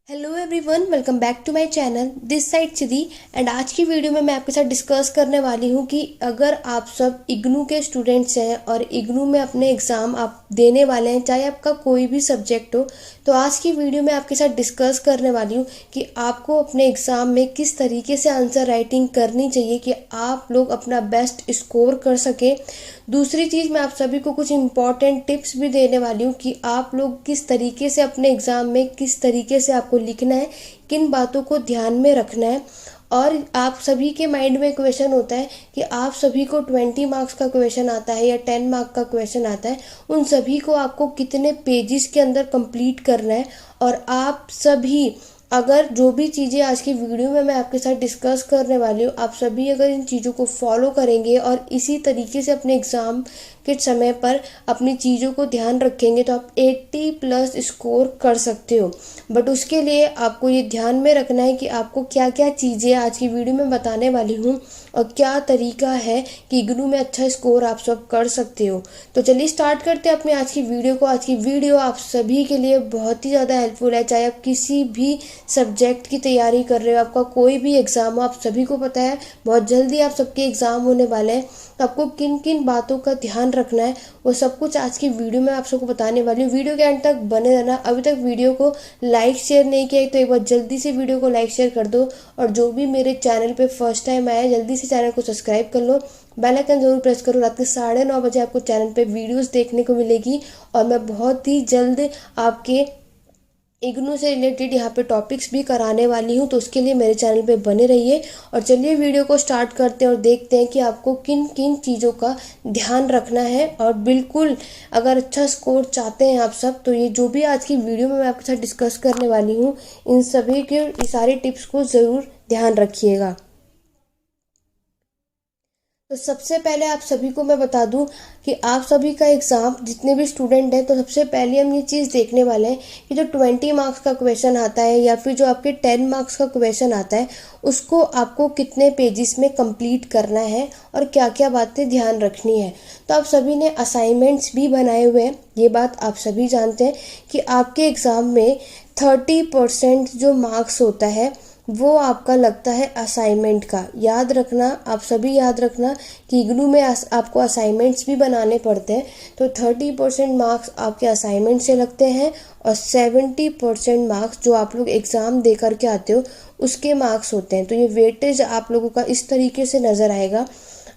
Hello everyone, welcome back to my channel. This side Siddhi. And आज की video में मैं आपके साथ डिस्कस करने वाली हूँ कि अगर आप सब इग्नू के स्टूडेंट्स हैं और इग्नू में अपने एग्ज़ाम आप देने वाले हैं, चाहे आपका कोई भी सब्जेक्ट हो, तो आज की वीडियो में आपके साथ डिस्कस करने वाली हूँ कि आपको अपने एग्ज़ाम में किस तरीके से आंसर राइटिंग करनी चाहिए कि आप लोग अपना बेस्ट स्कोर कर सकें। दूसरी चीज़, मैं आप सभी को कुछ इम्पॉर्टेंट टिप्स भी देने वाली हूँ कि आप लोग किस तरीके से अपने एग्ज़ाम में किस तरीके से आपको लिखना है, किन बातों को ध्यान में रखना है। और आप सभी के माइंड में क्वेश्चन होता है कि आप सभी को 20 मार्क्स का क्वेश्चन आता है या 10 मार्क का क्वेश्चन आता है, उन सभी को आपको कितने पेजेस के अंदर कंप्लीट करना है। और आप सभी अगर जो भी चीज़ें आज की वीडियो में मैं आपके साथ डिस्कस करने वाली हूँ, आप सभी अगर इन चीज़ों को फॉलो करेंगे और इसी तरीके से अपने एग्ज़ाम के समय पर अपनी चीज़ों को ध्यान रखेंगे तो आप 80+ स्कोर कर सकते हो। बट उसके लिए आपको ये ध्यान में रखना है कि आपको क्या क्या चीज़ें आज की वीडियो में बताने वाली हूँ और क्या तरीका है कि इग्नू में अच्छा स्कोर आप सब कर सकते हो। तो चलिए स्टार्ट करते हैं अपने आज की वीडियो को। आज की वीडियो आप सभी के लिए बहुत ही ज़्यादा हेल्पफुल है, चाहे आप किसी भी सब्जेक्ट की तैयारी कर रहे हो, आपका कोई भी एग्ज़ाम हो। आप सभी को पता है बहुत जल्दी आप सबके एग्ज़ाम होने वाले हैं, तो आपको किन किन बातों का ध्यान रखना है वो सब कुछ आज की वीडियो में आप सबको बताने वाली हूँ। वीडियो के एंड तक बने रहना। अभी तक वीडियो को लाइक शेयर नहीं किया है तो एक बार जल्दी से वीडियो को लाइक शेयर कर दो। और जो भी मेरे चैनल पे फर्स्ट टाइम आया, जल्दी से चैनल को सब्सक्राइब कर लो, बेल आइकन जरूर प्रेस करो। रात के 9:30 बजे आपको चैनल पे वीडियोस देखने को मिलेगी और मैं बहुत ही जल्द आपके इग्नू से रिलेटेड यहाँ पे टॉपिक्स भी कराने वाली हूँ, तो उसके लिए मेरे चैनल पे बने रहिए। और चलिए वीडियो को स्टार्ट करते हैं और देखते हैं कि आपको किन किन चीज़ों का ध्यान रखना है। और बिल्कुल अगर अच्छा स्कोर चाहते हैं आप सब, तो ये जो भी आज की वीडियो में मैं आपके साथ डिस्कस करने वाली हूँ, इन सभी के सारे टिप्स को ज़रूर ध्यान रखिएगा। तो सबसे पहले आप सभी को मैं बता दूं कि आप सभी का एग्ज़ाम, जितने भी स्टूडेंट हैं, तो सबसे पहले हम ये चीज़ देखने वाले हैं कि जो 20 मार्क्स का क्वेश्चन आता है या फिर जो आपके 10 मार्क्स का क्वेश्चन आता है, उसको आपको कितने पेजेस में कंप्लीट करना है और क्या क्या बातें ध्यान रखनी है। तो आप सभी ने असाइनमेंट्स भी बनाए हुए हैं, ये बात आप सभी जानते हैं कि आपके एग्ज़ाम में 30% जो मार्क्स होता है वो आपका लगता है असाइनमेंट का। याद रखना, आप सभी याद रखना कि इग्नू में आपको असाइनमेंट्स भी बनाने पड़ते हैं। तो 30% मार्क्स आपके असाइनमेंट से लगते हैं और 70% मार्क्स जो आप लोग एग्ज़ाम दे करके आते हो उसके मार्क्स होते हैं। तो ये वेटेज आप लोगों का इस तरीके से नज़र आएगा।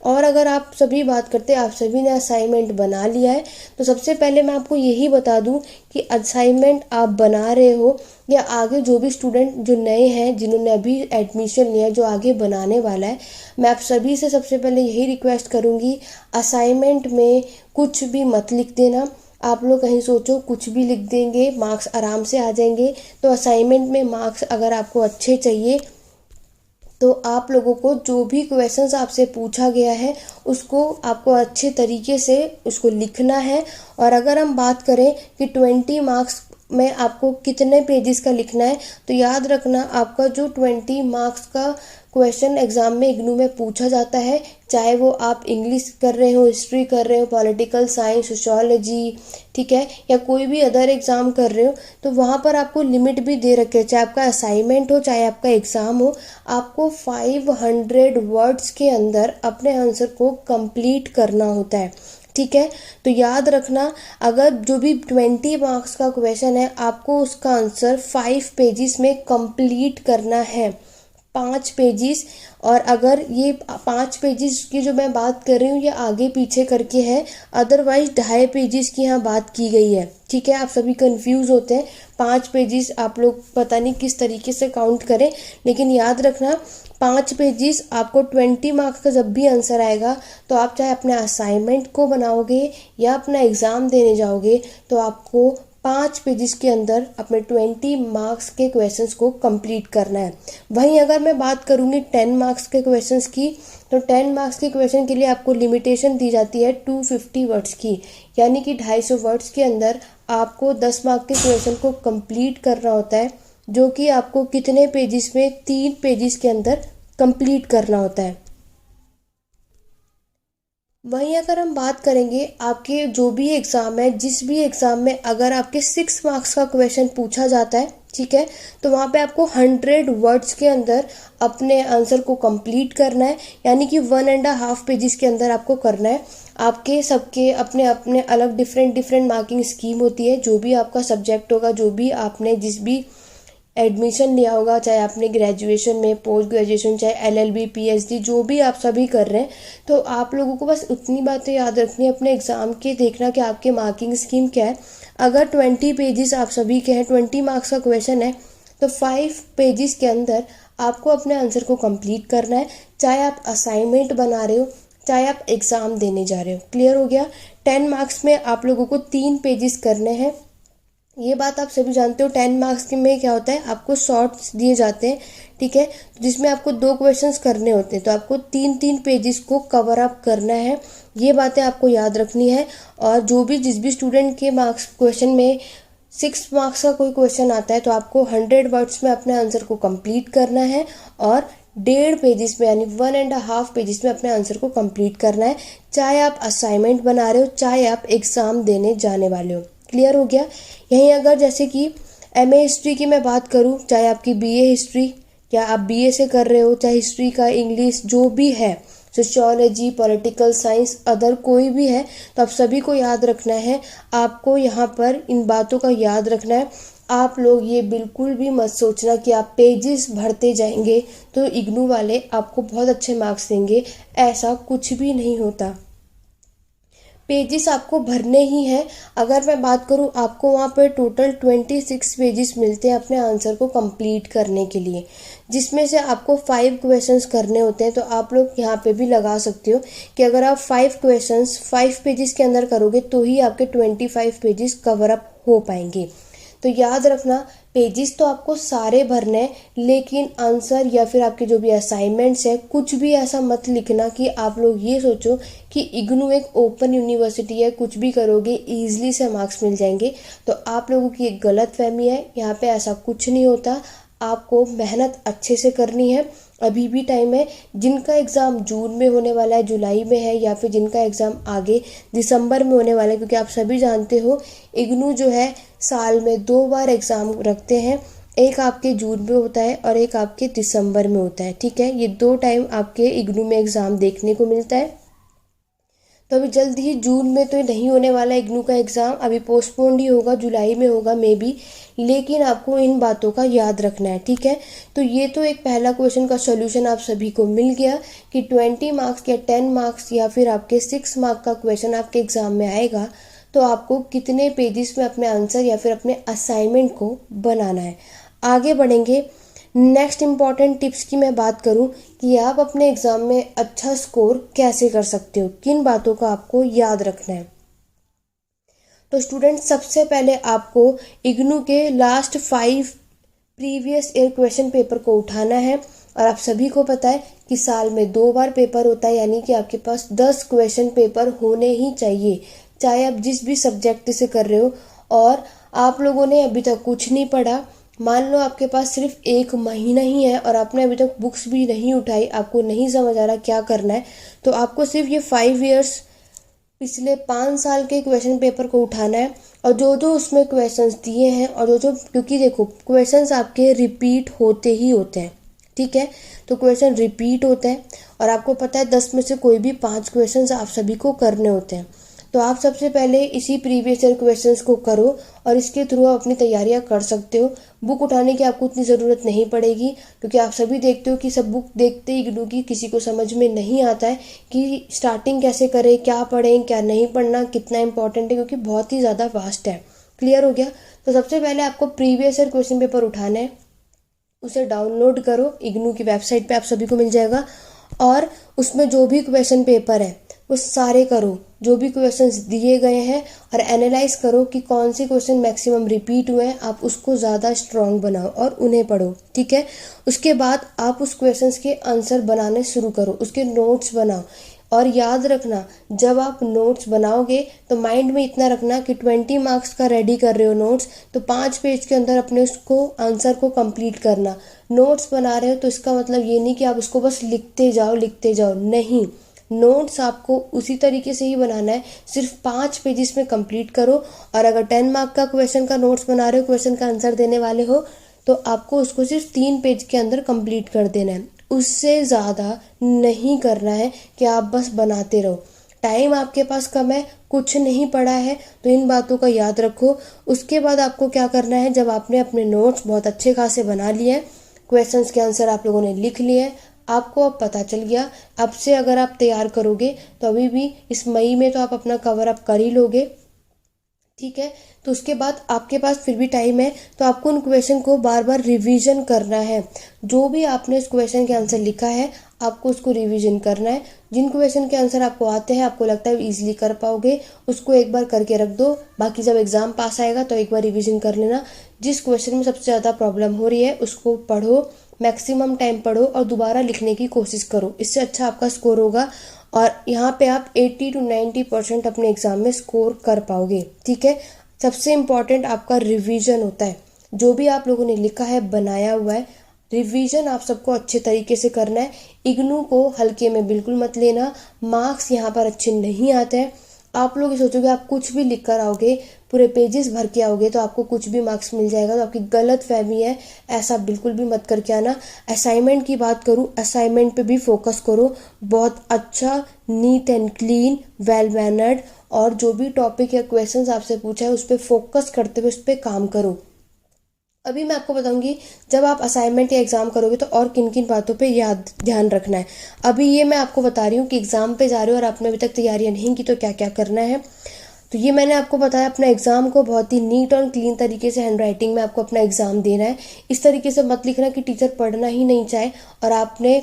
और अगर आप सभी बात करते हैं, आप सभी ने असाइनमेंट बना लिया है, तो सबसे पहले मैं आपको यही बता दूं कि असाइनमेंट आप बना रहे हो या आगे जो भी स्टूडेंट जो नए हैं, जिन्होंने अभी एडमिशन लिया है, जो आगे बनाने वाला है, मैं आप सभी से सबसे पहले यही रिक्वेस्ट करूंगी, असाइनमेंट में कुछ भी मत लिख देना। आप लोग कहीं सोचो कुछ भी लिख देंगे मार्क्स आराम से आ जाएंगे। तो असाइनमेंट में मार्क्स अगर आपको अच्छे चाहिए तो आप लोगों को जो भी क्वेश्चंस आपसे पूछा गया है उसको आपको अच्छे तरीके से उसको लिखना है। और अगर हम बात करें कि 20 मार्क्स में आपको कितने पेजेस का लिखना है, तो याद रखना आपका जो 20 मार्क्स का क्वेश्चन एग्जाम में इग्नू में पूछा जाता है, चाहे वो आप इंग्लिश कर रहे हो, हिस्ट्री कर रहे हो, पॉलिटिकल साइंस, सोशियोलॉजी, ठीक है, या कोई भी अदर एग्ज़ाम कर रहे हो, तो वहाँ पर आपको लिमिट भी दे रखे हैं। चाहे आपका असाइनमेंट हो, चाहे आपका एग्ज़ाम हो, आपको 500 वर्ड्स के अंदर अपने आंसर को कंप्लीट करना होता है, ठीक है। तो याद रखना, अगर जो भी 20 मार्क्स का क्वेश्चन है, आपको उसका आंसर 5 पेजेस में कंप्लीट करना है, 5 पेजेस। और अगर ये 5 पेजेस की जो मैं बात कर रही हूँ ये आगे पीछे करके है, अदरवाइज 2.5 पेजेस की यहाँ बात की गई है, ठीक है। आप सभी कंफ्यूज होते हैं, 5 पेजेस आप लोग पता नहीं किस तरीके से काउंट करें, लेकिन याद रखना 5 पेजेस आपको 20 मार्क्स का जब भी आंसर आएगा, तो आप चाहे अपने असाइनमेंट को बनाओगे या अपना एग्ज़ाम देने जाओगे, तो आपको 5 पेजेस के अंदर अपने 20 मार्क्स के क्वेश्चंस को कंप्लीट करना है। वहीं अगर मैं बात करूँगी 10 मार्क्स के क्वेश्चंस की, तो 10 मार्क्स के क्वेश्चन के लिए आपको लिमिटेशन दी जाती है 250 वर्ड्स की, यानी कि 250 वर्ड्स के अंदर आपको 10 मार्क्स के क्वेश्चन को कंप्लीट करना होता है, जो कि आपको कितने पेजेस में, 3 पेजेस के अंदर कंप्लीट करना होता है। वहीं अगर हम बात करेंगे आपके जो भी एग्ज़ाम है, जिस भी एग्ज़ाम में अगर आपके 6 मार्क्स का क्वेश्चन पूछा जाता है, ठीक है। तो वहाँ पे आपको 100 वर्ड्स के अंदर अपने आंसर को कंप्लीट करना है, यानी कि 1.5 पेजेस के अंदर आपको करना है। आपके सबके अपने अपने अलग डिफरेंट मार्किंग स्कीम होती है। जो भी आपका सब्जेक्ट होगा, जो भी आपने जिस भी एडमिशन लिया होगा, चाहे आपने ग्रेजुएशन में, पोस्ट ग्रेजुएशन, चाहे LLB PhD, जो भी आप सभी कर रहे हैं, तो आप लोगों को बस उतनी बातें याद रखनी है अपने एग्ज़ाम के, देखना कि आपके मार्किंग स्कीम क्या है। अगर 20 पेजेस आप सभी के हैं, 20 मार्क्स का क्वेश्चन है, तो 5 पेजेस के अंदर आपको अपने आंसर को कंप्लीट करना है, चाहे आप असाइनमेंट बना रहे हो, चाहे आप एग्ज़ाम देने जा रहे हो। क्लियर हो गया। 10 मार्क्स में आप लोगों को 3 पेजेस करने हैं। ये बात आप सभी जानते हो। 10 मार्क्स के में क्या होता है, आपको शॉर्ट्स दिए जाते हैं, ठीक है, जिसमें आपको 2 क्वेश्चंस करने होते हैं, तो आपको 3 पेजेस को कवर अप करना है। ये बातें आपको याद रखनी है। और जिस भी स्टूडेंट के मार्क्स क्वेश्चन में 6 मार्क्स का कोई क्वेश्चन आता है, तो आपको 100 वर्ड्स में अपने आंसर को कंप्लीट करना है और 1.5 पेजेस में, यानी 1.5 पेजेस में अपने आंसर को कंप्लीट करना है, चाहे आप असाइनमेंट बना रहे हो, चाहे आप एग्ज़ाम देने जाने वाले हो। क्लियर हो गया। यहीं अगर जैसे कि MA हिस्ट्री की मैं बात करूं, चाहे आपकी BA हिस्ट्री, या आप BA से कर रहे हो, चाहे हिस्ट्री का, इंग्लिश, जो भी है, सोशियोलॉजी, पॉलिटिकल साइंस, अदर कोई भी है, तो आप सभी को याद रखना है। आपको यहाँ पर इन बातों का याद रखना है। आप लोग ये बिल्कुल भी मत सोचना कि आप पेजेस भरते जाएंगे तो इग्नू वाले आपको बहुत अच्छे मार्क्स देंगे, ऐसा कुछ भी नहीं होता। पेजेस आपको भरने ही हैं। अगर मैं बात करूं, आपको वहाँ पर टोटल 26 पेजेस मिलते हैं अपने आंसर को कंप्लीट करने के लिए, जिसमें से आपको 5 क्वेश्चंस करने होते हैं। तो आप लोग यहाँ पे भी लगा सकते हो कि अगर आप 5 क्वेश्चंस 5 पेजेस के अंदर करोगे तो ही आपके 25 पेजेस कवर अप हो पाएंगे। तो याद रखना, पेजेस तो आपको सारे भरने हैं, लेकिन आंसर या फिर आपके जो भी असाइनमेंट्स है, कुछ भी ऐसा मत लिखना कि आप लोग ये सोचो कि इग्नू एक ओपन यूनिवर्सिटी है, कुछ भी करोगे ईजिली से मार्क्स मिल जाएंगे। तो आप लोगों की एक गलत फहमी है, यहाँ पे ऐसा कुछ नहीं होता। आपको मेहनत अच्छे से करनी है, अभी भी टाइम है। जिनका एग्ज़ाम जून में होने वाला है, जुलाई में है, या फिर जिनका एग्ज़ाम आगे दिसंबर में होने वाला है, क्योंकि आप सभी जानते हो इग्नू जो है साल में 2 बार एग्ज़ाम रखते हैं, एक आपके जून में होता है और एक आपके दिसंबर में होता है, ठीक है। ये 2 टाइम आपके इग्नू में एग्ज़ाम देखने को मिलता है। तो अभी जल्द ही जून में तो नहीं होने वाला इग्नू का एग्ज़ाम, अभी पोस्टपोन्ड ही होगा, जुलाई में होगा मे बी, लेकिन आपको इन बातों का याद रखना है, ठीक है। तो ये तो एक पहला क्वेश्चन का सोल्यूशन आप सभी को मिल गया कि 20 मार्क्स या 10 मार्क्स या फिर आपके 6 मार्क का क्वेश्चन आपके एग्ज़ाम में आएगा, तो आपको कितने पेजेस में अपने आंसर या फिर अपने असाइनमेंट को बनाना है। आगे बढ़ेंगे। नेक्स्ट इम्पॉर्टेंट टिप्स की मैं बात करूं कि आप अपने एग्ज़ाम में अच्छा स्कोर कैसे कर सकते हो, किन बातों का आपको याद रखना है। तो स्टूडेंट, सबसे पहले आपको इग्नू के last 5 previous year question paper को उठाना है। और आप सभी को पता है कि साल में 2 बार पेपर होता है, यानी कि आपके पास 10 क्वेश्चन पेपर होने ही चाहिए, चाहे आप जिस भी सब्जेक्ट से कर रहे हो। और आप लोगों ने अभी तक कुछ नहीं पढ़ा, मान लो आपके पास सिर्फ 1 महीना ही है और आपने अभी तक बुक्स भी नहीं उठाई, आपको नहीं समझ आ रहा क्या करना है, तो आपको सिर्फ ये 5 इयर्स, पिछले 5 साल के क्वेश्चन पेपर को उठाना है और जो जो उसमें क्वेश्चंस दिए हैं और जो क्योंकि देखो क्वेश्चंस आपके रिपीट होते ही होते हैं, ठीक है। तो क्वेश्चन रिपीट होते हैं और आपको पता है 10 में से कोई भी 5 क्वेश्चंस आप सभी को करने होते हैं। तो आप सबसे पहले इसी प्रीवियस ईयर क्वेश्चंस को करो और इसके थ्रू आप अपनी तैयारियां कर सकते हो। बुक उठाने की आपको उतनी ज़रूरत नहीं पड़ेगी, क्योंकि आप सभी देखते हो कि सब बुक देखते ही इग्नू की किसी को समझ में नहीं आता है कि स्टार्टिंग कैसे करें, क्या पढ़ें, क्या नहीं पढ़ना, कितना इंपॉर्टेंट है, क्योंकि बहुत ही ज़्यादा वास्ट है। क्लियर हो गया। तो सबसे पहले आपको प्रीवियस ईयर क्वेश्चन पेपर उठाना है, उसे डाउनलोड करो, इग्नू की वेबसाइट पे आप सभी को मिल जाएगा। और उसमें जो भी क्वेश्चन पेपर है वो सारे करो, जो भी क्वेश्चंस दिए गए हैं, और एनालाइज करो कि कौन से क्वेश्चन मैक्सिमम रिपीट हुए हैं, आप उसको ज़्यादा स्ट्रॉन्ग बनाओ और उन्हें पढ़ो, ठीक है। उसके बाद आप उस क्वेश्चंस के आंसर बनाने शुरू करो, उसके नोट्स बनाओ। और याद रखना, जब आप नोट्स बनाओगे तो माइंड में इतना रखना कि 20 मार्क्स का रेडी कर रहे हो नोट्स, तो 5 पेज के अंदर अपने उसको आंसर को कंप्लीट करना। नोट्स बना रहे हो तो इसका मतलब ये नहीं कि आप उसको बस लिखते जाओ, नहीं। नोट्स आपको उसी तरीके से ही बनाना है, सिर्फ 5 पेजेस में कंप्लीट करो। और अगर 10 मार्क का क्वेश्चन का नोट्स बना रहे हो, क्वेश्चन का आंसर देने वाले हो, तो आपको उसको सिर्फ 3 पेज के अंदर कंप्लीट कर देना है, उससे ज़्यादा नहीं करना है कि आप बस बनाते रहो। टाइम आपके पास कम है, कुछ नहीं पढ़ा है, तो इन बातों का याद रखो। उसके बाद आपको क्या करना है, जब आपने अपने नोट्स बहुत अच्छे खासे बना लिए हैं, क्वेश्चंस के आंसर आप लोगों ने लिख लिए हैं, आपको अब पता चल गया, अब से अगर आप तैयार करोगे तो अभी भी इस मई में तो आप अपना कवर अप कर ही लोगे, ठीक है। तो उसके बाद आपके पास फिर भी टाइम है, तो आपको उन क्वेश्चन को बार बार रिवीजन करना है। जो भी आपने उस क्वेश्चन के आंसर लिखा है आपको उसको रिवीजन करना है। जिन क्वेश्चन के आंसर आपको आते हैं, आपको लगता है इजीली कर पाओगे, उसको एक बार करके रख दो। बाकी जब एग्जाम पास आएगा तो एक बार रिवीजन कर लेना। जिस क्वेश्चन में सबसे ज़्यादा प्रॉब्लम हो रही है उसको पढ़ो, मैक्सिमम टाइम पढ़ो और दोबारा लिखने की कोशिश करो, इससे अच्छा आपका स्कोर होगा और यहाँ पे आप 80 to 90% अपने एग्जाम में स्कोर कर पाओगे, ठीक है। सबसे इम्पॉर्टेंट आपका रिवीजन होता है। जो भी आप लोगों ने लिखा है, बनाया हुआ है, रिवीजन आप सबको अच्छे तरीके से करना है। इग्नू को हल्के में बिल्कुल मत लेना, मार्क्स यहाँ पर अच्छे नहीं आते हैं। आप लोग ये सोचोगे आप कुछ भी लिख कर आओगे, पूरे पेजेस भर के आओगे तो आपको कुछ भी मार्क्स मिल जाएगा, तो आपकी गलत फहमी है, ऐसा बिल्कुल भी मत करके आना। असाइनमेंट की बात करूँ, असाइनमेंट पे भी फोकस करो, बहुत अच्छा, neat and clean, well mannered, और जो भी टॉपिक या क्वेश्चंस आपसे पूछा है उस पर फोकस करते हुए उस पर काम करो। अभी मैं आपको बताऊंगी जब आप असाइनमेंट या एग्ज़ाम करोगे तो और किन किन बातों पे याद ध्यान रखना है। अभी ये मैं आपको बता रही हूँ कि एग्ज़ाम पे जा रहे हो और आपने अभी तक तैयारियां नहीं की तो क्या क्या करना है। तो ये मैंने आपको बताया, अपना एग्ज़ाम को बहुत ही नीट और क्लीन तरीके से हैंडराइटिंग में आपको अपना एग्ज़ाम देना है। इस तरीके से मत लिखना कि टीचर पढ़ना ही नहीं चाहे और आपने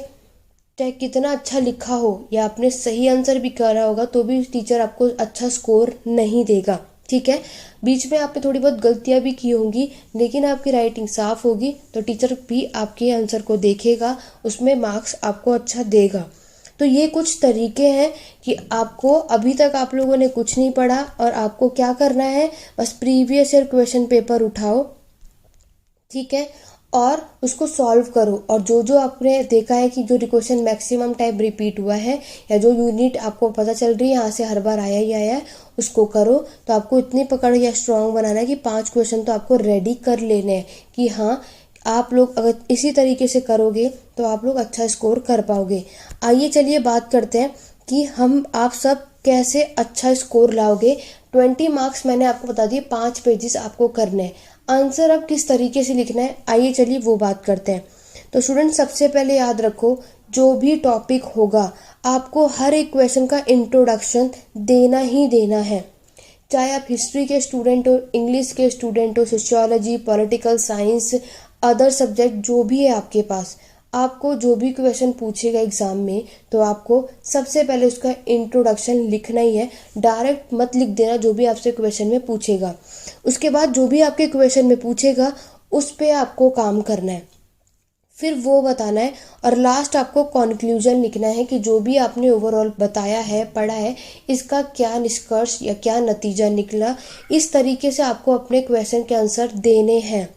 चाहे कितना अच्छा लिखा हो या आपने सही आंसर भी करा होगा तो भी टीचर आपको अच्छा स्कोर नहीं देगा, ठीक है। बीच में आपने थोड़ी बहुत गलतियां भी की होंगी लेकिन आपकी राइटिंग साफ होगी तो टीचर भी आपके आंसर को देखेगा, उसमें मार्क्स आपको अच्छा देगा। तो ये कुछ तरीके हैं कि आपको, अभी तक आप लोगों ने कुछ नहीं पढ़ा और आपको क्या करना है, बस प्रीवियस ईयर क्वेश्चन पेपर उठाओ, ठीक है, और उसको सॉल्व करो। और जो जो आपने देखा है कि जो क्वेश्चन मैक्सिमम टाइम रिपीट हुआ है या जो यूनिट आपको पता चल रही है यहाँ से हर बार आया ही आया है उसको करो। तो आपको इतनी पकड़ या स्ट्रांग बनाना है कि 5 क्वेश्चन तो आपको रेडी कर लेने हैं कि हाँ, आप लोग अगर इसी तरीके से करोगे तो आप लोग अच्छा स्कोर कर पाओगे। आइए चलिए बात करते हैं कि आप सब कैसे अच्छा स्कोर लाओगे। 20 मार्क्स मैंने आपको बता दिए, 5 पेजेस आपको करने हैं। आंसर अब किस तरीके से लिखना है, आइए चलिए वो बात करते हैं। तो स्टूडेंट, सबसे पहले याद रखो, जो भी टॉपिक होगा आपको हर एक क्वेश्चन का इंट्रोडक्शन देना ही देना है। चाहे आप हिस्ट्री के स्टूडेंट हो, इंग्लिश के स्टूडेंट हो, sociology, political science, other subject जो भी है आपके पास, आपको जो भी क्वेश्चन पूछेगा एग्जाम में तो आपको सबसे पहले उसका इंट्रोडक्शन लिखना ही है। डायरेक्ट मत लिख देना जो भी आपसे क्वेश्चन में पूछेगा। उसके बाद जो भी आपके क्वेश्चन में पूछेगा उस पे आपको काम करना है, फिर वो बताना है और लास्ट आपको कंक्लूजन लिखना है कि जो भी आपने ओवरऑल बताया है, पढ़ा है, इसका क्या निष्कर्ष या क्या नतीजा निकला। इस तरीके से आपको अपने क्वेश्चन के आंसर देने हैं।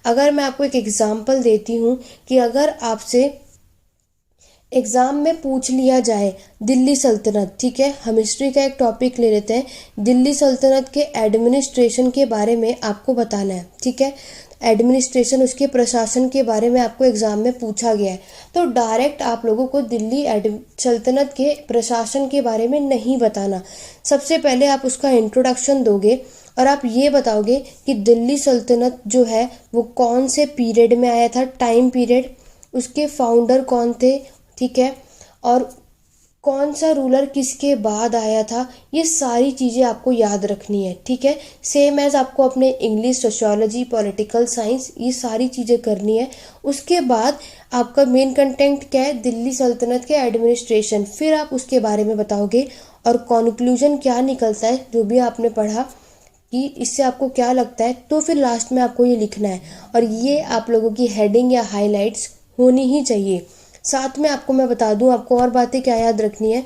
अगर मैं आपको एक एग्जांपल देती हूँ कि अगर आपसे एग्जाम में पूछ लिया जाए दिल्ली सल्तनत, ठीक है, हम हिस्ट्री का एक टॉपिक ले लेते हैं, दिल्ली सल्तनत के एडमिनिस्ट्रेशन के बारे में आपको बताना है, ठीक है, एडमिनिस्ट्रेशन, उसके प्रशासन के बारे में आपको एग्जाम में पूछा गया है, तो डायरेक्ट आप लोगों को दिल्ली सल्तनत के प्रशासन के बारे में नहीं बताना। सबसे पहले आप उसका इंट्रोडक्शन दोगे और आप ये बताओगे कि दिल्ली सल्तनत जो है वो कौन से पीरियड में आया था, टाइम पीरियड, उसके फाउंडर कौन थे, ठीक है, और कौन सा रूलर किसके बाद आया था, ये सारी चीज़ें आपको याद रखनी है, ठीक है। सेम एज आपको अपने इंग्लिश, सोशियोलॉजी, पॉलिटिकल साइंस, ये सारी चीज़ें करनी है। उसके बाद आपका मेन कंटेंट क्या है, दिल्ली सल्तनत के एडमिनिस्ट्रेशन, फिर आप उसके बारे में बताओगे और कंक्लूजन क्या निकलता है जो भी आपने पढ़ा कि इससे आपको क्या लगता है, तो फिर लास्ट में आपको ये लिखना है और ये आप लोगों की हेडिंग या हाईलाइट्स होनी ही चाहिए। साथ में आपको मैं बता दूं, आपको और बातें क्या याद रखनी है,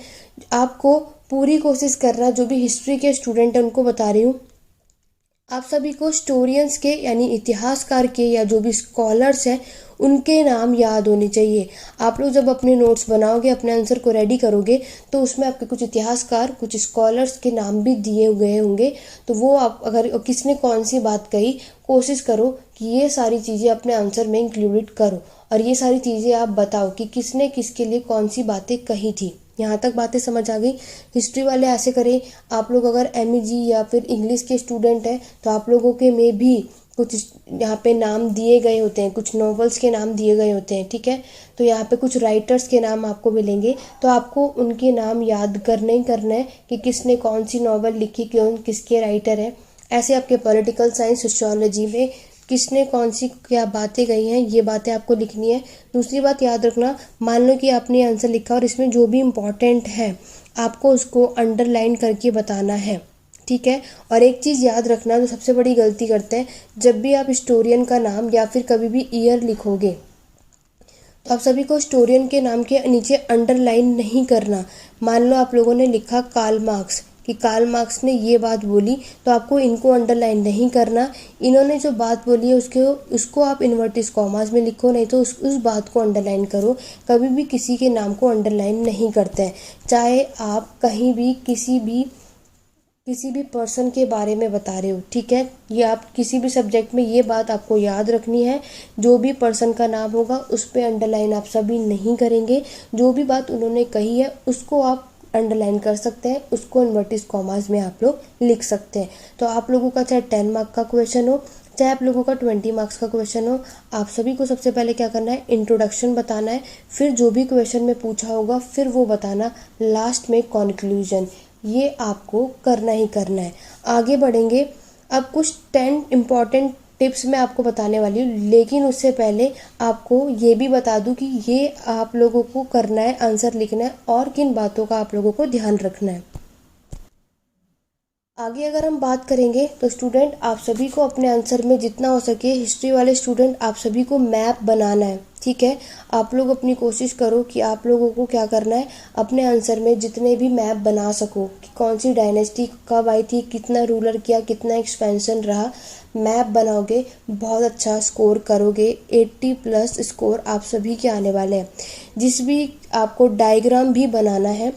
आपको पूरी कोशिश करना, जो भी हिस्ट्री के स्टूडेंट हैं उनको बता रही हूँ, आप सभी को स्टोरियंस के यानी इतिहासकार के या जो भी स्कॉलर्स हैं उनके नाम याद होने चाहिए। आप लोग जब अपने नोट्स बनाओगे, अपने आंसर को रेडी करोगे तो उसमें आपके कुछ इतिहासकार, कुछ स्कॉलर्स के नाम भी दिए गए होंगे, तो वो आप अगर किसने कौन सी बात कही, कोशिश करो कि ये सारी चीज़ें अपने आंसर में इंक्लूडेड करो और ये सारी चीज़ें आप बताओ कि किसने किसके लिए कौन सी बातें कही थी। यहाँ तक बातें समझ आ गई। हिस्ट्री वाले ऐसे करें, आप लोग अगर MEG या फिर इंग्लिश के स्टूडेंट हैं तो आप लोगों के में भी कुछ यहाँ पे नाम दिए गए होते हैं, कुछ नॉवेल्स के नाम दिए गए होते हैं, ठीक है। तो यहाँ पे कुछ राइटर्स के नाम आपको मिलेंगे, तो आपको उनके नाम याद करने ही करना है कि किसने कौन सी नॉवेल लिखी, क्यों, किसके राइटर है। ऐसे आपके पॉलिटिकल साइंस, सोशियोलॉजी में किसने कौन सी क्या बातें कही हैं, ये बातें आपको लिखनी है। दूसरी बात याद रखना, मान लो कि आपने आंसर लिखा और इसमें जो भी इम्पोर्टेंट है आपको उसको अंडरलाइन करके बताना है, ठीक है। और एक चीज़ याद रखना, जो सबसे बड़ी गलती करते हैं, जब भी आप हिस्टोरियन का नाम या फिर कभी भी ईयर लिखोगे तो आप सभी को हिस्टोरियन के नाम के नीचे अंडरलाइन नहीं करना। मान लो आप लोगों ने लिखा कार्ल मार्क्स, कि कार्ल मार्क्स ने ये बात बोली, तो आपको इनको अंडरलाइन नहीं करना। इन्होंने जो बात बोली है उसको आप इन्वर्टिस कॉमास में लिखो, नहीं तो उस बात को अंडरलाइन करो। कभी भी किसी के नाम को अंडरलाइन नहीं करते हैं, चाहे आप कहीं भी किसी भी पर्सन के बारे में बता रहे हो, ठीक है। ये आप किसी भी सब्जेक्ट में ये बात आपको याद रखनी है, जो भी पर्सन का नाम होगा उस पर अंडरलाइन आप सभी नहीं करेंगे। जो भी बात उन्होंने कही है उसको आप अंडरलाइन कर सकते हैं, उसको इन्वर्टिस कॉमास में आप लोग लिख सकते हैं। तो आप लोगों का चाहे 10 मार्क का क्वेश्चन हो, चाहे आप लोगों का 20 मार्क्स का क्वेश्चन हो, आप सभी को सबसे पहले क्या करना है, इंट्रोडक्शन बताना है, फिर जो भी क्वेश्चन में पूछा होगा फिर वो बताना, लास्ट में कंक्लूजन। ये आपको करना ही करना है। आगे बढ़ेंगे, अब कुछ 10 इम्पॉर्टेंट टिप्स मैं आपको बताने वाली हूँ, लेकिन उससे पहले आपको ये भी बता दूँ कि ये आप लोगों को करना है, आंसर लिखना है और किन बातों का आप लोगों को ध्यान रखना है। आगे अगर हम बात करेंगे तो स्टूडेंट, आप सभी को अपने आंसर में जितना हो सके, हिस्ट्री वाले स्टूडेंट आप सभी को मैप बनाना है, ठीक है। आप लोग अपनी कोशिश करो कि आप लोगों को क्या करना है, अपने आंसर में जितने भी मैप बना सको कि कौन सी डायनेस्टी कब आई थी, कितना रूलर किया, कितना एक्सपेंशन रहा, मैप बनाओगे बहुत अच्छा स्कोर करोगे। 80+ स्कोर आप सभी के आने वाले हैं। जिस भी आपको डायग्राम भी बनाना है,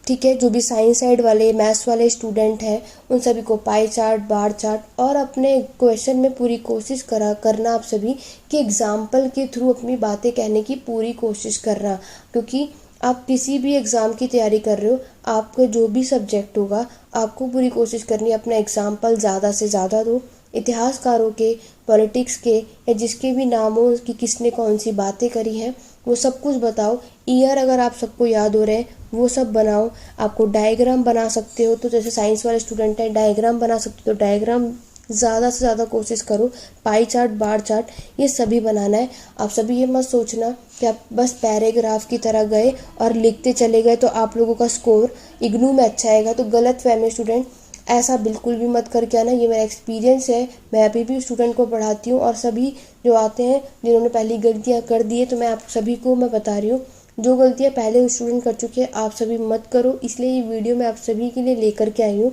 ठीक है, जो भी साइंस साइड वाले, मैथ्स वाले स्टूडेंट हैं उन सभी को पाई चार्ट, बार चार्ट और अपने क्वेश्चन में पूरी कोशिश करना आप सभी कि एग्जाम्पल के थ्रू अपनी बातें कहने की पूरी कोशिश करना। क्योंकि आप किसी भी एग्ज़ाम की तैयारी कर रहे हो, आपका जो भी सब्जेक्ट होगा आपको पूरी कोशिश करनी है अपना एग्जाम्पल ज़्यादा से ज़्यादा दो। इतिहासकारों के, पॉलिटिक्स के या जिसके भी नाम हो कि किसने कौन सी बातें करी हैं वो सब कुछ बताओ। ईयर अगर आप सबको याद हो रहे हैं वो सब बनाओ। आपको डायग्राम बना सकते हो, तो जैसे साइंस वाले स्टूडेंट हैं डायग्राम बना सकते हो, तो डायग्राम ज़्यादा से ज़्यादा कोशिश करो। पाई चार्ट, बार चार्ट ये सभी बनाना है। आप सभी ये मत सोचना कि आप बस पैराग्राफ की तरह गए और लिखते चले गए तो आप लोगों का स्कोर इग्नू में अच्छा आएगा, तो गलत फहमी स्टूडेंट, ऐसा बिल्कुल भी मत करके आना। ये मेरा एक्सपीरियंस है, मैं अभी भी स्टूडेंट को पढ़ाती हूँ और सभी जो आते हैं जिन्होंने पहली गलतियाँ कर दी है, तो मैं आप सभी को मैं बता रही हूँ जो गलतियाँ पहले स्टूडेंट कर चुके हैं आप सभी मत करो। इसलिए ये वीडियो मैं आप सभी के लिए लेकर के आई हूँ।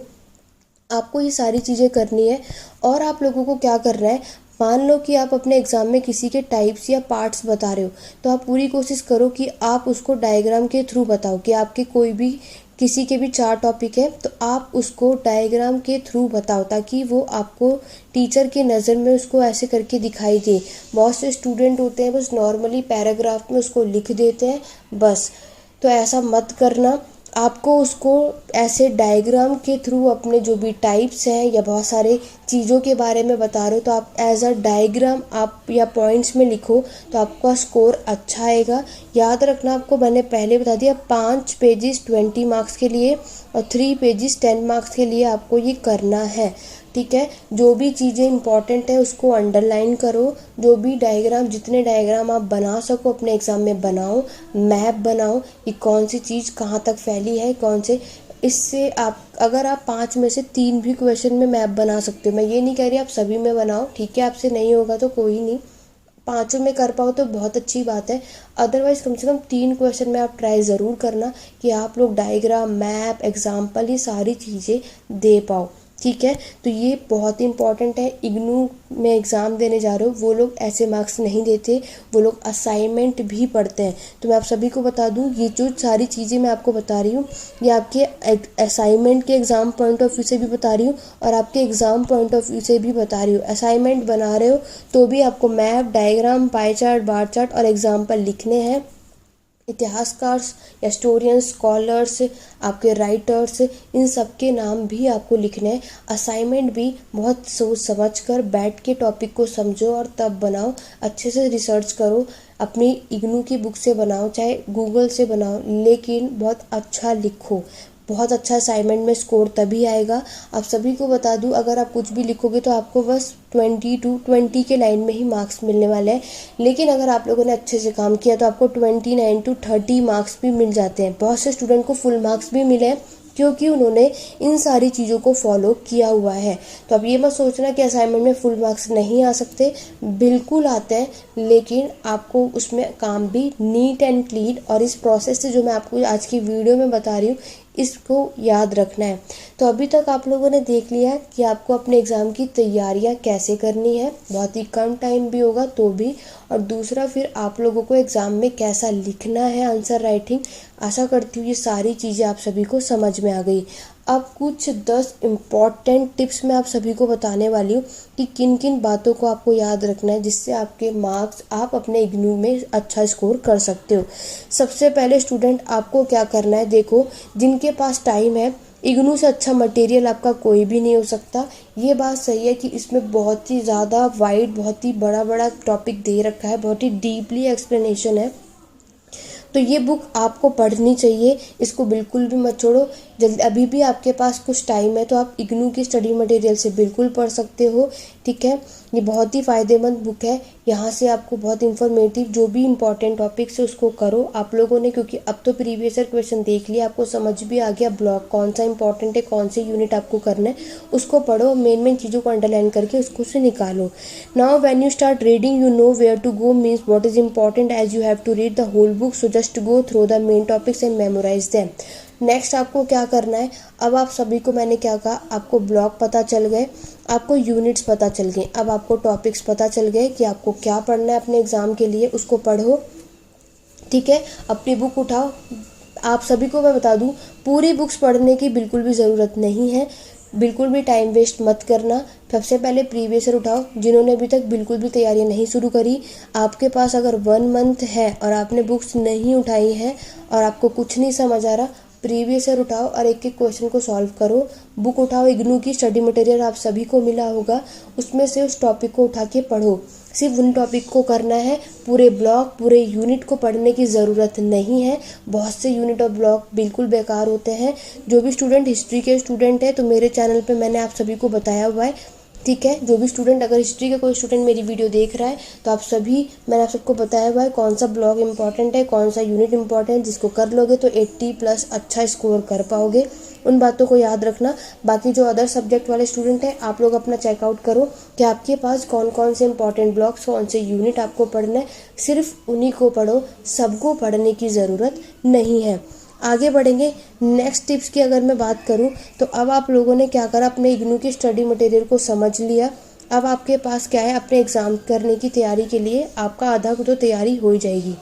आपको ये सारी चीज़ें करनी है। और आप लोगों को क्या करना है, मान लो कि आप अपने एग्ज़ाम में किसी के टाइप्स या पार्ट्स बता रहे हो, तो आप पूरी कोशिश करो कि आप उसको डायग्राम के थ्रू बताओ। कि आपके कोई भी किसी के भी 4 टॉपिक है तो आप उसको डायग्राम के थ्रू बताओ, ताकि वो आपको टीचर की नज़र में उसको ऐसे करके दिखाई दे। बहुत से स्टूडेंट होते हैं बस नॉर्मली पैराग्राफ में उसको लिख देते हैं बस, तो ऐसा मत करना। आपको उसको ऐसे डायग्राम के थ्रू अपने जो भी टाइप्स हैं या बहुत सारे चीज़ों के बारे में बता रहे हो तो आप एज अ डायग्राम आप या पॉइंट्स में लिखो, तो आपका स्कोर अच्छा आएगा। याद रखना, आपको मैंने पहले बता दिया 5 पेजेस 20 मार्क्स के लिए और 3 पेजेस 10 मार्क्स के लिए आपको ये करना है, ठीक है। जो भी चीज़ें इंपॉर्टेंट है उसको अंडरलाइन करो। जो भी डायग्राम, जितने डायग्राम आप बना सको अपने एग्ज़ाम में बनाओ। मैप बनाओ कि कौन सी चीज़ कहाँ तक फैली है, कौन से, इससे आप अगर आप 5 में से 3 भी क्वेश्चन में मैप बना सकते हो, मैं ये नहीं कह रही आप सभी में बनाओ, ठीक है। आपसे नहीं होगा तो कोई नहीं, 5 में कर पाओ तो बहुत अच्छी बात है। अदरवाइज़ कम से कम 3 क्वेश्चन में आप ट्राई ज़रूर करना कि आप लोग डायग्राम, मैप, एग्जाम्पल ये सारी चीज़ें दे पाओ, ठीक है। तो ये बहुत ही इंपॉर्टेंट है। इग्नू में एग्ज़ाम देने जा रहे हो वो लोग ऐसे मार्क्स नहीं देते, वो लोग असाइनमेंट भी पढ़ते हैं। तो मैं आप सभी को बता दूं, ये जो सारी चीज़ें मैं आपको बता रही हूँ ये आपके असाइनमेंट के एग्ज़ाम पॉइंट ऑफ व्यू से भी बता रही हूँ और आपके एग्ज़ाम पॉइंट ऑफ व्यू से भी बता रही हूँ। असाइनमेंट बना रहे हो तो भी आपको map, diagram, pie chart, bar chart और एग्जाम्पल लिखने हैं। इतिहासकार या स्टोरियंस, स्कॉलर्स, आपके राइटर्स, इन सब के नाम भी आपको लिखने हैं। असाइनमेंट भी बहुत सोच समझ कर बैठ के टॉपिक को समझो और तब बनाओ। अच्छे से रिसर्च करो, अपनी इग्नू की बुक से बनाओ चाहे गूगल से बनाओ, लेकिन बहुत अच्छा लिखो। बहुत अच्छा असाइनमेंट में स्कोर तभी आएगा। आप सभी को बता दूं, अगर आप कुछ भी लिखोगे तो आपको बस 20 के लाइन में ही मार्क्स मिलने वाले हैं, लेकिन अगर आप लोगों ने अच्छे से काम किया तो आपको 29 मार्क्स भी मिल जाते हैं। बहुत से स्टूडेंट को फुल मार्क्स भी मिले हैं क्योंकि उन्होंने इन सारी चीज़ों को फॉलो किया हुआ है। तो अब ये मत सोचना कि असाइनमेंट में फुल मार्क्स नहीं आ सकते, बिल्कुल आते हैं, लेकिन आपको उसमें काम भी नीट एंड क्लीन और इस प्रोसेस से जो मैं आपको आज की वीडियो में बता रही हूँ इसको याद रखना है। तो अभी तक आप लोगों ने देख लिया कि आपको अपने एग्ज़ाम की तैयारियां कैसे करनी है, बहुत ही कम टाइम भी होगा तो भी, और दूसरा फिर आप लोगों को एग्ज़ाम में कैसा लिखना है आंसर राइटिंग। आशा करती हूँ ये सारी चीज़ें आप सभी को समझ में आ गई। अब कुछ 10 इम्पॉर्टेंट टिप्स मैं आप सभी को बताने वाली हूँ कि किन किन बातों को आपको याद रखना है जिससे आपके मार्क्स आप अपने इग्नू में अच्छा स्कोर कर सकते हो। सबसे पहले स्टूडेंट आपको क्या करना है, देखो जिनके पास टाइम है, इग्नू से अच्छा मटेरियल आपका कोई भी नहीं हो सकता। ये बात सही है कि इसमें बहुत ही ज़्यादा वाइड, बहुत ही बड़ा बड़ा टॉपिक दे रखा है, बहुत ही डीपली एक्सप्लेनेशन है। तो ये बुक आपको पढ़नी चाहिए, इसको बिल्कुल भी मत छोड़ो। जल्दी अभी भी आपके पास कुछ टाइम है तो आप इग्नू की स्टडी मटेरियल से बिल्कुल पढ़ सकते हो, ठीक है। ये बहुत ही फ़ायदेमंद बुक है, यहाँ से आपको बहुत इन्फॉर्मेटिव जो भी इंपॉर्टेंट टॉपिक्स है उसको करो आप लोगों ने, क्योंकि अब तो प्रीवियस ईयर क्वेश्चन देख लिया, आपको समझ भी आ गया ब्लॉक कौन सा इंपॉर्टेंट है, कौन से यूनिट आपको करना है, उसको पढ़ो, मेन चीज़ों को अंडरलाइन करके उसको से निकालो। Now when you start reading you know where to go, means what is important as you have to read the whole book, so just go through the main topics and memorise them. Next आपको क्या करना है, अब आप सभी को मैंने क्या कहा, आपको ब्लॉक पता चल गए, आपको यूनिट्स पता चल गए, अब आपको टॉपिक्स पता चल गए कि आपको क्या पढ़ना है अपने एग्ज़ाम के लिए, उसको पढ़ो, ठीक है। अपनी बुक उठाओ। आप सभी को मैं बता दूं, पूरी बुक्स पढ़ने की बिल्कुल भी ज़रूरत नहीं है, बिल्कुल भी टाइम वेस्ट मत करना। सबसे पहले प्रीवियस ईयर उठाओ, जिन्होंने अभी तक बिल्कुल भी तैयारी नहीं शुरू करी, आपके पास अगर 1 मंथ है और आपने बुक्स नहीं उठाई हैं और आपको कुछ नहीं समझ आ रहा, प्रीवियस ईयर उठाओ और एक एक क्वेश्चन को सॉल्व करो। बुक उठाओ, इग्नू की स्टडी मटेरियल आप सभी को मिला होगा, उसमें से उस टॉपिक को उठा के पढ़ो। सिर्फ उन टॉपिक को करना है, पूरे ब्लॉक पूरे यूनिट को पढ़ने की ज़रूरत नहीं है। बहुत से यूनिट और ब्लॉक बिल्कुल बेकार होते हैं। जो भी स्टूडेंट हिस्ट्री के स्टूडेंट है तो मेरे चैनल पे मैंने आप सभी को बताया हुआ है, ठीक है। जो भी स्टूडेंट, अगर हिस्ट्री का कोई स्टूडेंट मेरी वीडियो देख रहा है तो आप सभी, मैंने आप सबको बताया हुआ है कौन सा ब्लॉक इंपॉर्टेंट है, कौन सा यूनिट इंपॉर्टेंट है, जिसको कर लोगे तो 80+ अच्छा स्कोर कर पाओगे। उन बातों को याद रखना। बाकी जो अदर सब्जेक्ट वाले स्टूडेंट हैं, आप लोग अपना चेकआउट करो कि आपके पास कौन कौन से इंपॉर्टेंट ब्लॉक्स, कौन से यूनिट आपको पढ़ना है, सिर्फ उन्हीं को पढ़ो, सबको पढ़ने की ज़रूरत नहीं है। आगे बढ़ेंगे। नेक्स्ट टिप्स की अगर मैं बात करूं तो अब आप लोगों ने क्या करा, अपने इग्नू की स्टडी मटेरियल को समझ लिया। अब आपके पास क्या है, अपने एग्ज़ाम करने की तैयारी के लिए आपका आधा तो तैयारी हो जाएगी।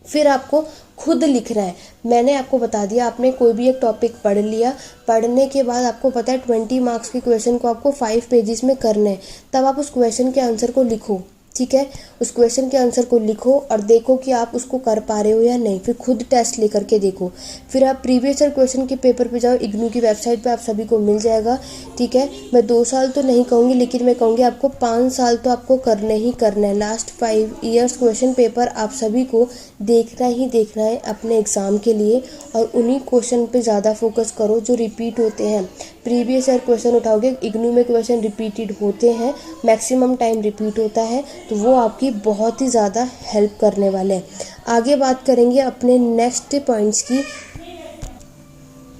फिर आपको खुद लिखना है। मैंने आपको बता दिया, आपने कोई भी एक टॉपिक पढ़ लिया, पढ़ने के बाद आपको पता है 20 मार्क्स के क्वेश्चन को आपको 5 पेजेस में करना है, तब आप उस क्वेश्चन के आंसर को लिखो, ठीक है। उस क्वेश्चन के आंसर को लिखो और देखो कि आप उसको कर पा रहे हो या नहीं, फिर खुद टेस्ट लेकर के देखो। फिर आप प्रीवियस ईयर क्वेश्चन के पेपर पे जाओ, इग्नू की वेबसाइट पे आप सभी को मिल जाएगा, ठीक है। मैं 2 साल तो नहीं कहूँगी, लेकिन मैं कहूँगी आपको 5 साल तो आपको करना ही करना है। लास्ट 5 ईयर्स क्वेश्चन पेपर आप सभी को देखना ही देखना है अपने एग्ज़ाम के लिए, और उन्हीं क्वेश्चन पे ज़्यादा फोकस करो जो रिपीट होते हैं। प्रीवियस ईयर क्वेश्चन उठाओगे, इग्नू में क्वेश्चन रिपीटेड होते हैं, मैक्सिमम टाइम रिपीट होता है, तो वो आपकी बहुत ही ज़्यादा हेल्प करने वाले हैं। आगे बात करेंगे अपने नेक्स्ट पॉइंट्स की।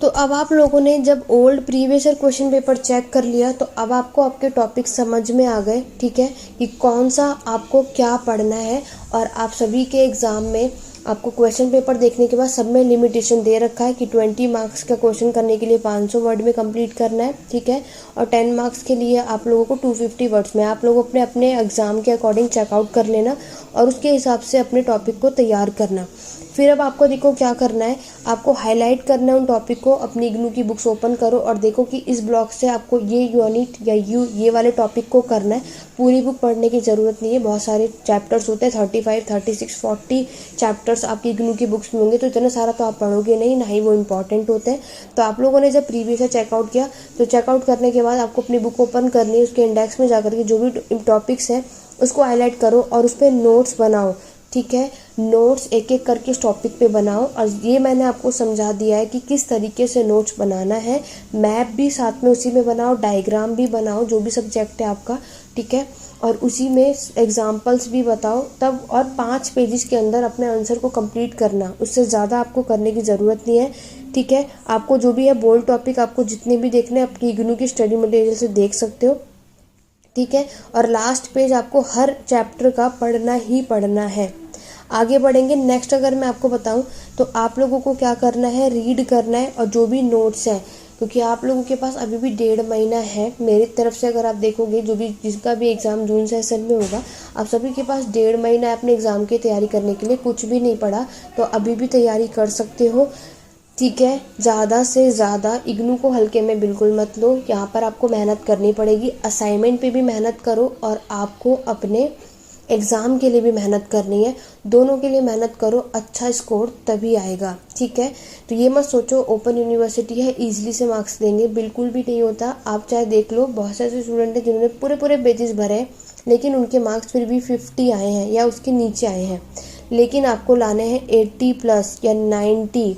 तो अब आप लोगों ने जब old previous year question paper check कर लिया तो अब आपको आपके टॉपिक समझ में आ गए, ठीक है, कि कौन सा आपको क्या पढ़ना है। और आप सभी के एग्ज़ाम में आपको क्वेश्चन पेपर देखने के बाद सब में लिमिटेशन दे रखा है कि 20 मार्क्स का क्वेश्चन करने के लिए 500 वर्ड में कंप्लीट करना है, ठीक है। और 10 मार्क्स के लिए आप लोगों को 250 वर्ड्स में, आप लोग अपने अपने एग्ज़ाम के अकॉर्डिंग चेकआउट कर लेना और उसके हिसाब से अपने टॉपिक को तैयार करना। फिर अब आपको देखो क्या करना है, आपको हाईलाइट करना है उन टॉपिक को। अपनी इग्नू की बुक्स ओपन करो और देखो कि इस ब्लॉक से आपको ये यूनिट या ये वाले टॉपिक को करना है। पूरी बुक पढ़ने की ज़रूरत नहीं है, बहुत सारे चैप्टर्स होते हैं, 35, 36, 40 चैप्टर्स आपकी इग्नू की बुक्स में होंगे, तो इतना सारा तो आप पढ़ोगे नहीं, ना ही वो इंपॉर्टेंट होते हैं। तो आप लोगों ने जब प्रीवियस ईयर चेकआउट किया तो चेकआउट करने के बाद आपको अपनी बुक ओपन करनी है, उसके इंडेक्स में जाकर के जो भी टॉपिक्स हैं उसको हाईलाइट करो और उस पर नोट्स बनाओ, ठीक है। नोट्स एक एक करके इस टॉपिक पे बनाओ और ये मैंने आपको समझा दिया है कि किस तरीके से नोट्स बनाना है। मैप भी साथ में उसी में बनाओ, डायग्राम भी बनाओ, जो भी सब्जेक्ट है आपका, ठीक है। और उसी में एग्जाम्पल्स भी बताओ तब, और 5 पेजेस के अंदर अपने आंसर को कंप्लीट करना, उससे ज़्यादा आपको करने की ज़रूरत नहीं है, ठीक है। आपको जो भी है बोल्ड टॉपिक आपको जितने भी देखने हैं अपनी इग्नू की स्टडी मटेरियल से देख सकते हो, ठीक है। और लास्ट पेज आपको हर चैप्टर का पढ़ना ही पढ़ना है। आगे बढ़ेंगे। नेक्स्ट अगर मैं आपको बताऊं तो आप लोगों को क्या करना है, रीड करना है और जो भी नोट्स हैं, क्योंकि आप लोगों के पास अभी भी 1.5 महीना है। मेरी तरफ से अगर आप देखोगे, जो भी जिसका भी एग्ज़ाम जून सेशन में होगा, आप सभी के पास 1.5 महीना है अपने एग्ज़ाम की तैयारी करने के लिए। कुछ भी नहीं पढ़ा तो अभी भी तैयारी कर सकते हो, ठीक है। ज़्यादा से ज़्यादा इग्नू को हल्के में बिल्कुल मत लो, यहाँ पर आपको मेहनत करनी पड़ेगी। असाइनमेंट पे भी मेहनत करो और आपको अपने एग्ज़ाम के लिए भी मेहनत करनी है, दोनों के लिए मेहनत करो, अच्छा स्कोर तभी आएगा, ठीक है। तो ये मत सोचो ओपन यूनिवर्सिटी है ईजिली से मार्क्स देंगे, बिल्कुल भी नहीं होता। आप चाहे देख लो, बहुत से ऐसे स्टूडेंट हैं जिन्होंने पूरे पूरे पेजेस भरे लेकिन उनके मार्क्स फिर भी 50 आए हैं या उसके नीचे आए हैं, लेकिन आपको लाने हैं 80+ या 90।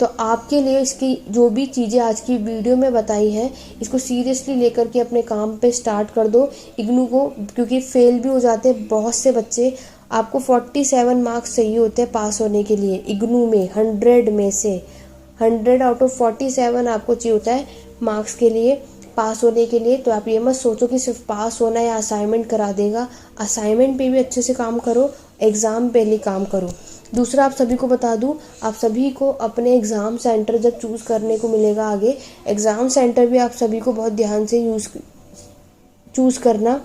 तो आपके लिए इसकी जो भी चीज़ें आज की वीडियो में बताई हैं, इसको सीरियसली लेकर के अपने काम पे स्टार्ट कर दो इग्नू को, क्योंकि फेल भी हो जाते हैं बहुत से बच्चे। आपको 47 मार्क्स चाहिए होते हैं पास होने के लिए इग्नू में, 100 में से 100 आउट ऑफ 47 आपको चाहिए होता है मार्क्स के लिए, पास होने के लिए। तो आप ये मत सोचो कि सिर्फ पास होना या असाइनमेंट करा देगा, असाइनमेंट पे भी अच्छे से काम करो, एग्ज़ाम पे भी काम करो। दूसरा आप सभी को बता दूं, आप सभी को अपने एग्ज़ाम सेंटर जब चूज़ करने को मिलेगा आगे, एग्ज़ाम सेंटर भी आप सभी को बहुत ध्यान से चूज़ करना।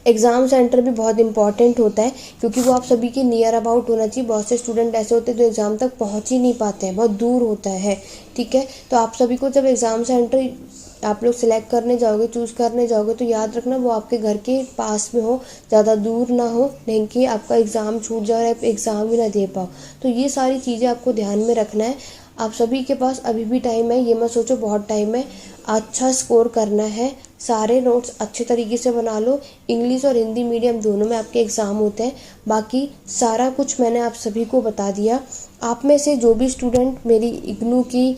एग्ज़ाम सेंटर भी बहुत इंपॉर्टेंट होता है क्योंकि वो आप सभी के नियर अबाउट होना चाहिए। बहुत से स्टूडेंट ऐसे होते हैं जो एग्ज़ाम तक पहुंच ही नहीं पाते हैं, बहुत दूर होता है, ठीक है। तो आप सभी को जब एग्ज़ाम सेंटर आप लोग सिलेक्ट करने जाओगे, चूज़ करने जाओगे, तो याद रखना वो आपके घर के पास में हो, ज़्यादा दूर ना हो, नहीं कि आपका एग्ज़ाम छूट जाए और आप एग्ज़ाम भी ना दे पाओ। तो ये सारी चीज़ें आपको ध्यान में रखना है। आप सभी के पास अभी भी टाइम है, ये मत सोचो बहुत टाइम है, अच्छा स्कोर करना है। सारे नोट्स अच्छे तरीके से बना लो। इंग्लिश और हिंदी मीडियम दोनों में आपके एग्ज़ाम होते हैं। बाकी सारा कुछ मैंने आप सभी को बता दिया। आप में से जो भी स्टूडेंट मेरी इग्नू की,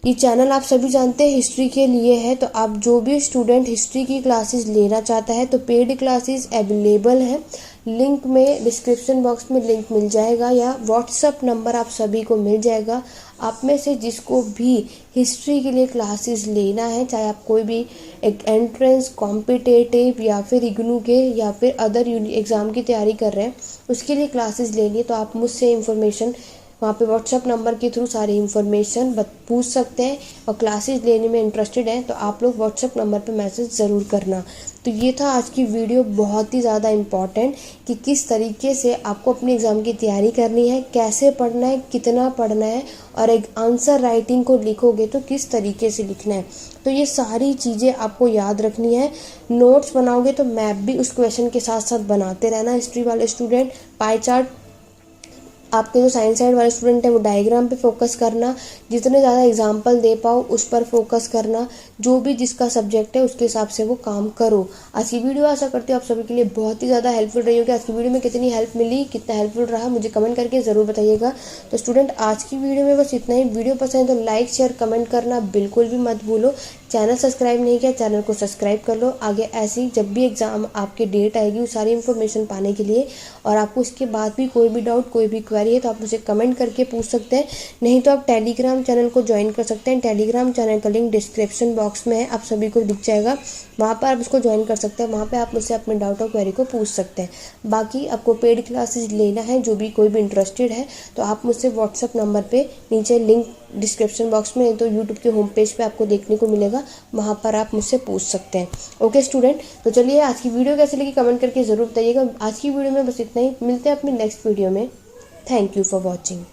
ये चैनल आप सभी जानते हैं हिस्ट्री के लिए है, तो आप जो भी स्टूडेंट हिस्ट्री की क्लासेस लेना चाहता है तो पेड क्लासेस अवेलेबल है। लिंक में डिस्क्रिप्शन बॉक्स में लिंक मिल जाएगा या व्हाट्सअप नंबर आप सभी को मिल जाएगा। आप में से जिसको भी हिस्ट्री के लिए क्लासेस लेना है, चाहे आप कोई भी एक एंट्रेंस, कॉम्पिटेटिव या फिर इग्नू के या फिर अदर एग्ज़ाम की तैयारी कर रहे हैं, उसके लिए क्लासेस लेनी है, तो आप मुझसे इन्फॉर्मेशन वहाँ पे व्हाट्सअप नंबर के थ्रू सारी इन्फॉर्मेशन पूछ सकते हैं। और क्लासेस लेने में इंटरेस्टेड हैं तो आप लोग व्हाट्सअप नंबर पे मैसेज ज़रूर करना। तो ये था आज की वीडियो, बहुत ही ज़्यादा इम्पॉर्टेंट कि किस तरीके से आपको अपने एग्ज़ाम की तैयारी करनी है, कैसे पढ़ना है, कितना पढ़ना है, और एक आंसर राइटिंग को लिखोगे तो किस तरीके से लिखना है। तो ये सारी चीज़ें आपको याद रखनी है। नोट्स बनाओगे तो मैप भी उस क्वेश्चन के साथ साथ बनाते रहना। हिस्ट्री वाले स्टूडेंट पाई चार्ट, आपके जो साइंस साइड वाले स्टूडेंट हैं वो डायग्राम पे फोकस करना, जितने ज़्यादा एग्जाम्पल दे पाओ उस पर फोकस करना। जो भी जिसका सब्जेक्ट है उसके हिसाब से वो काम करो। आज की वीडियो आशा करती हूँ आप सभी के लिए बहुत ही ज़्यादा हेल्पफुल रही होगी। आज की वीडियो में कितनी हेल्प मिली, कितना हेल्पफुल रहा, मुझे कमेंट करके ज़रूर बताइएगा। तो स्टूडेंट आज की वीडियो में बस इतना ही। वीडियो पसंद है तो लाइक, शेयर, कमेंट करना बिल्कुल भी मत भूलो। चैनल सब्सक्राइब नहीं किया, चैनल को सब्सक्राइब कर लो। आगे ऐसी जब भी एग्ज़ाम आपके डेट आएगी, वो सारी इन्फॉर्मेशन पाने के लिए, और आपको इसके बाद भी कोई भी डाउट, कोई भी क्वेरी है तो आप मुझे कमेंट करके पूछ सकते हैं। नहीं तो आप टेलीग्राम चैनल को ज्वाइन कर सकते हैं। टेलीग्राम चैनल का लिंक डिस्क्रिप्शन बॉक्स में है, आप सभी को दिख जाएगा, वहाँ पर आप उसको ज्वाइन कर सकते हैं। वहाँ पे आप मुझसे अपने डाउट और क्वेरी को पूछ सकते हैं। बाकी आपको पेड क्लासेस लेना है, जो भी कोई भी इंटरेस्टेड है तो आप मुझसे व्हाट्सअप नंबर पे, नीचे लिंक डिस्क्रिप्शन बॉक्स में तो यूट्यूब के होम पेज पे आपको देखने को मिलेगा, वहाँ पर आप मुझसे पूछ सकते हैं। ओके स्टूडेंट, तो चलिए आज की वीडियो कैसे लगी कमेंट करके ज़रूर बताइएगा। आज की वीडियो में बस इतना ही, मिलते हैं अपनी नेक्स्ट वीडियो में। Thank you for watching.